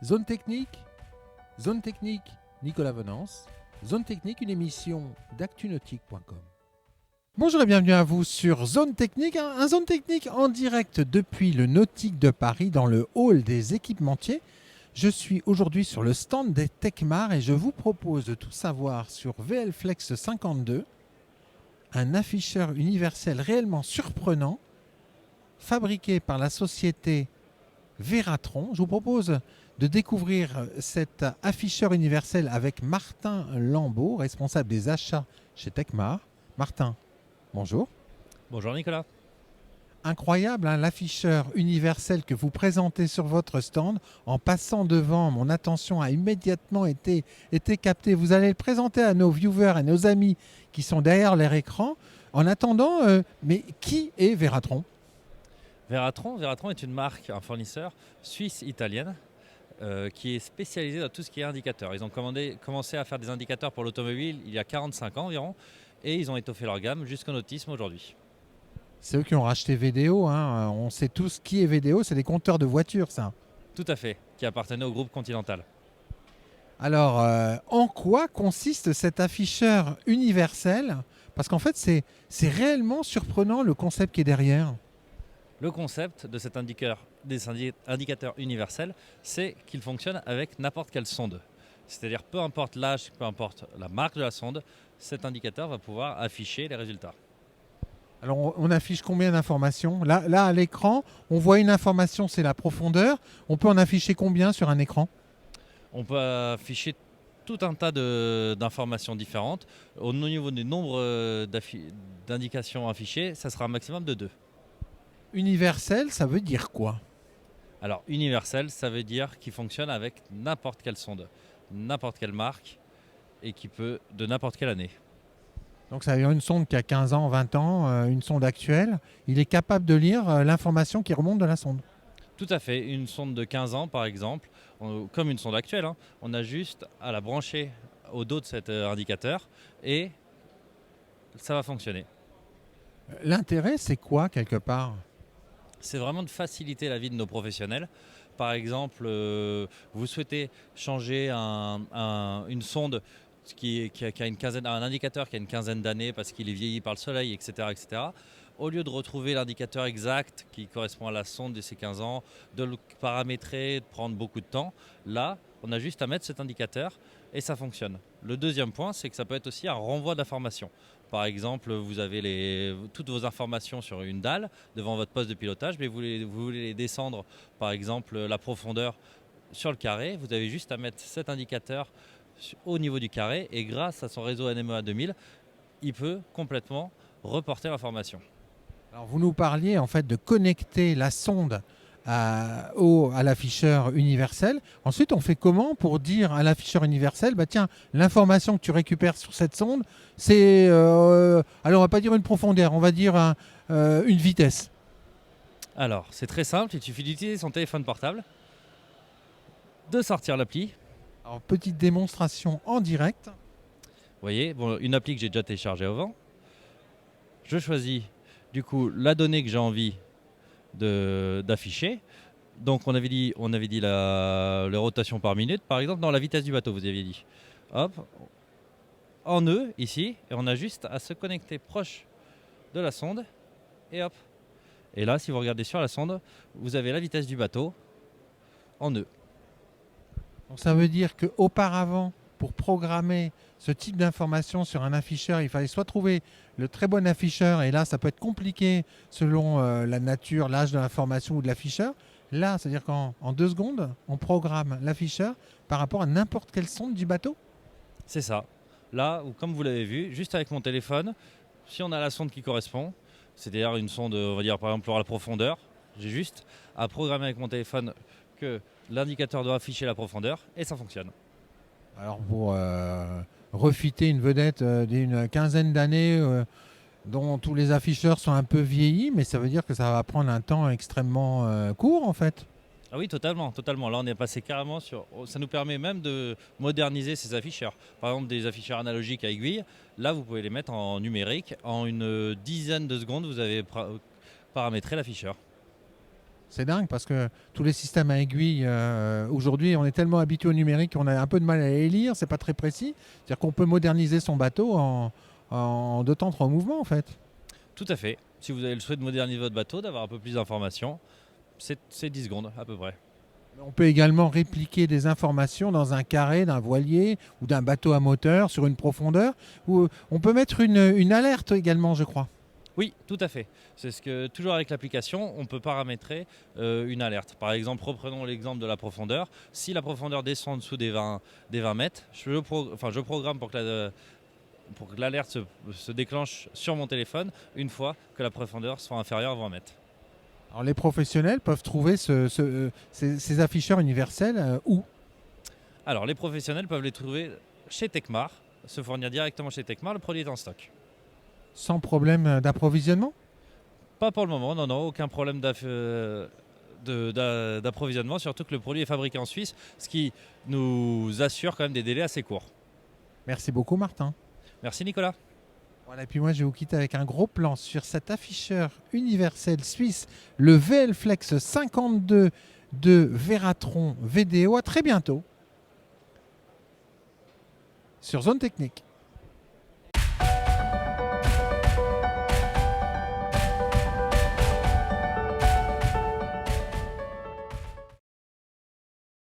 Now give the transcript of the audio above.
Zone technique, Nicolas Venance. Zone technique, une émission d'actunautique.com. Bonjour et bienvenue à vous sur Zone Technique, un Zone Technique en direct depuis le Nautique de Paris dans le hall des équipementiers. Je suis aujourd'hui sur le stand des Techmar et je vous propose de tout savoir sur VLFlex 52, un afficheur universel réellement surprenant, fabriqué par la société Veratron. Je vous propose de découvrir cet afficheur universel avec Martin Lambeau, responsable des achats chez Techmar. Martin, bonjour. Bonjour Nicolas. Incroyable, hein, l'afficheur universel que vous présentez sur votre stand. En passant devant, mon attention a immédiatement été captée. Vous allez le présenter à nos viewers et nos amis qui sont derrière leur écran. En attendant, mais qui est Veratron ? Veratron est une marque, un fournisseur suisse-italienne qui est spécialisé dans tout ce qui est indicateur. Ils ont commencé à faire des indicateurs pour l'automobile il y a 45 ans environ et ils ont étoffé leur gamme jusqu'au nautisme aujourd'hui. C'est eux qui ont racheté VDO, hein. On sait tous qui est VDO, c'est des compteurs de voitures, ça. Tout à fait, qui appartenait au groupe Continental. Alors, en quoi consiste cet afficheur universel ? Parce qu'en fait, c'est réellement surprenant le concept qui est derrière. Le concept de cet indicateur universel, c'est qu'il fonctionne avec n'importe quelle sonde. C'est-à-dire peu importe l'âge, peu importe la marque de la sonde, cet indicateur va pouvoir afficher les résultats. Alors, on affiche combien d'informations ? Là, à l'écran, on voit une information, c'est la profondeur. On peut en afficher combien sur un écran ? On peut afficher tout un tas d'informations différentes. Au niveau du nombre d'indications affichées, ça sera un maximum de 2. Universel, ça veut dire quoi ? Alors universel, ça veut dire qu'il fonctionne avec n'importe quelle sonde, n'importe quelle marque et qui peut de n'importe quelle année. Donc ça veut dire une sonde qui a 15 ans, 20 ans, une sonde actuelle. Il est capable de lire l'information qui remonte de la sonde. Tout à fait, une sonde de 15 ans par exemple, comme une sonde actuelle, hein, on a juste à la brancher au dos de cet indicateur et ça va fonctionner. L'intérêt, c'est quoi quelque part ? C'est vraiment de faciliter la vie de nos professionnels. Par exemple, vous souhaitez changer une sonde qui a une quinzaine, un indicateur qui a une quinzaine d'années parce qu'il est vieilli par le soleil, etc., etc. Au lieu de retrouver l'indicateur exact qui correspond à la sonde de ces 15 ans, de le paramétrer, de prendre beaucoup de temps, là, on a juste à mettre cet indicateur et ça fonctionne. Le deuxième point, c'est que ça peut être aussi un renvoi d'informations. Par exemple, vous avez toutes vos informations sur une dalle devant votre poste de pilotage, mais vous voulez les descendre, par exemple, la profondeur sur le carré. Vous avez juste à mettre cet indicateur au niveau du carré et grâce à son réseau NMEA 2000, il peut complètement reporter l'information. Alors vous nous parliez en fait de connecter la sonde à l'afficheur universel. Ensuite, on fait comment pour dire à l'afficheur universel, bah tiens, l'information que tu récupères sur cette sonde, c'est, alors on va pas dire une profondeur, on va dire une vitesse. Alors, c'est très simple, il suffit d'utiliser son téléphone portable, de sortir l'appli. Alors, petite démonstration en direct. Vous voyez, une appli que j'ai déjà téléchargée avant. Je choisis du coup la donnée que j'ai envie d'afficher. Donc on avait dit la rotation par minute, par exemple, dans la vitesse du bateau, vous aviez dit. Hop, en nœud ici, et on a juste à se connecter proche de la sonde, et hop. Et là, si vous regardez sur la sonde, vous avez la vitesse du bateau en nœud. Donc ça veut dire qu'auparavant, pour programmer ce type d'information sur un afficheur, il fallait soit trouver le très bon afficheur, et là ça peut être compliqué selon la nature, l'âge de l'information ou de l'afficheur. Là, c'est-à-dire qu'en 2 secondes, on programme l'afficheur par rapport à n'importe quelle sonde du bateau. C'est ça. Là, comme vous l'avez vu, juste avec mon téléphone, si on a la sonde qui correspond, c'est-à-dire une sonde, on va dire par exemple pour la profondeur, j'ai juste à programmer avec mon téléphone que l'indicateur doit afficher la profondeur et ça fonctionne. Alors pour refiter une vedette d'une quinzaine d'années dont tous les afficheurs sont un peu vieillis, mais ça veut dire que ça va prendre un temps extrêmement court en fait. Ah oui, totalement, totalement. Là, on est passé carrément sur... Ça nous permet même de moderniser ces afficheurs. Par exemple, des afficheurs analogiques à aiguille, là, vous pouvez les mettre en numérique. En une dizaine de secondes, vous avez paramétré l'afficheur. C'est dingue parce que tous les systèmes à aiguille, aujourd'hui, on est tellement habitué au numérique qu'on a un peu de mal à les lire, c'est pas très précis. C'est-à-dire qu'on peut moderniser son bateau en 2 temps 3 mouvements en fait. Tout à fait. Si vous avez le souhait de moderniser votre bateau, d'avoir un peu plus d'informations, c'est 10 secondes à peu près. On peut également répliquer des informations dans un carré d'un voilier ou d'un bateau à moteur sur une profondeur. Ou on peut mettre une alerte également, je crois. Oui, tout à fait. C'est ce que toujours avec l'application, on peut paramétrer une alerte. Par exemple, reprenons l'exemple de la profondeur. Si la profondeur descend en dessous des 20 mètres, je programme pour que l'alerte se déclenche sur mon téléphone une fois que la profondeur soit inférieure à 20 mètres. Alors, les professionnels peuvent trouver ces afficheurs universels où? Alors, les professionnels peuvent les trouver chez Tecmar, se fournir directement chez Tecmar, le produit est en stock. Sans problème d'approvisionnement? Pas pour le moment, non, aucun problème d'approvisionnement, surtout que le produit est fabriqué en Suisse, ce qui nous assure quand même des délais assez courts. Merci beaucoup, Martin. Merci Nicolas. Voilà, et puis moi je vais vous quitter avec un gros plan sur cet afficheur universel suisse, le VL-Flex 52 de Veratron VDO. À très bientôt sur Zone Technique.